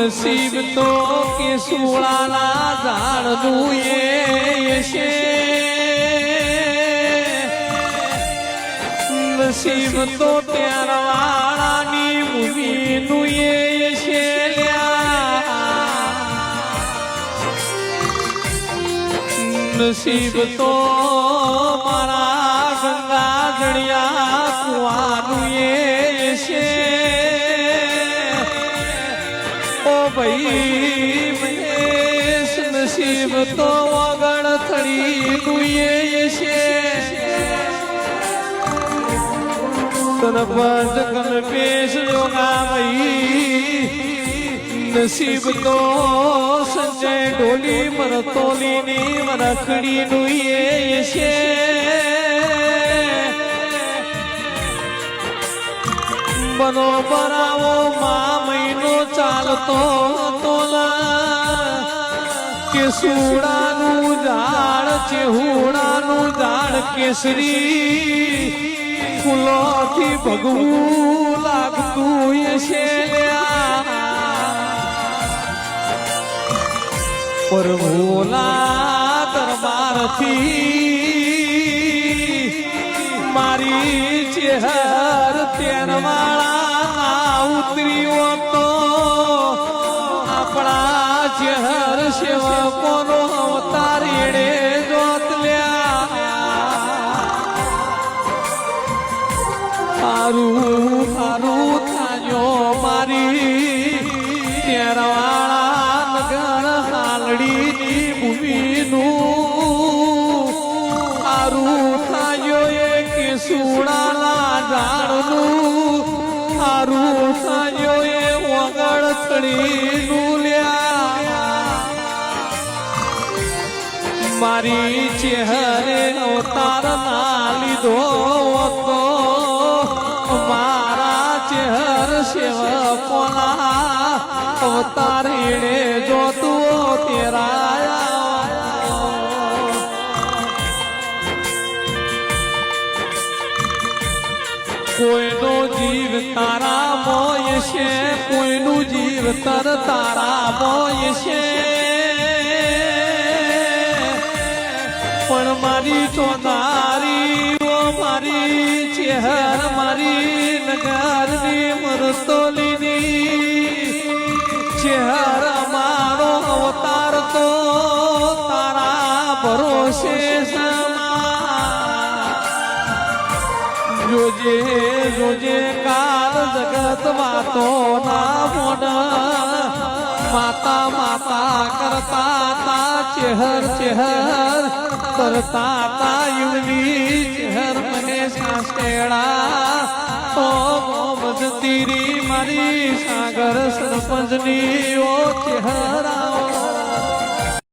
નસીબ તો કેસુડાના ઝાડનું એ છે નસીબ તો ત્યારવાળાની ભૂમિનું એ છે નસીબ તો મારા ગંગા જડિયા કુવાનું એ છે ઓ ભાઈ મહેશ નસીબ તો વગણ થડીનું એ છે તરફત કલ્પેશ યોગા ભાઈ નસીબ તો સંજય ઢોલી મરતોલીની મરખડીનું એ છે બરોબર આવો મા મહિનો ચાલતો હતો કેસુડાનું ઝાડ ચેહુડાનું ઝાડ કેસરી ફૂલોથી ભગવું લાગતું છે પ્રભુના દરબારથી મારી ચેહર તેરવાળા ઉતર્યો તો આપણા ચેહર સેવકોનો અવતાર એડે જોત હારું હારું થાજો મારી તેરવાળા નગર હાલડીની ભૂમિનું હારું થાજો એ કેસુડાના ઝાડનું હારું થાજો એ વગળ થડીનું લ્યા મારી ચેહરે અવતાર ના લીધો હતો મારા ચેહર સેવકોના અવતાર એડે જોતું તેરા કોઈનો જીવ તારા મોય છે કોઈનું જીવ તર તારા મોય છે પણ મારી ચોધારી મારી ચેહર મારી નગરની મરતોલીની ચેહર મારો અવતાર તો તારા ભરોસે જોજે જોજે કાલ જગત વાતો ના મોડ માતા માતા કરતા તા ચેહર ચેહર કરતા તા યુની ચેહર મને સાસેડા ઓ મોહમ્મદ તીરી મારી સાગર સરપંચની ઓ ચેહરા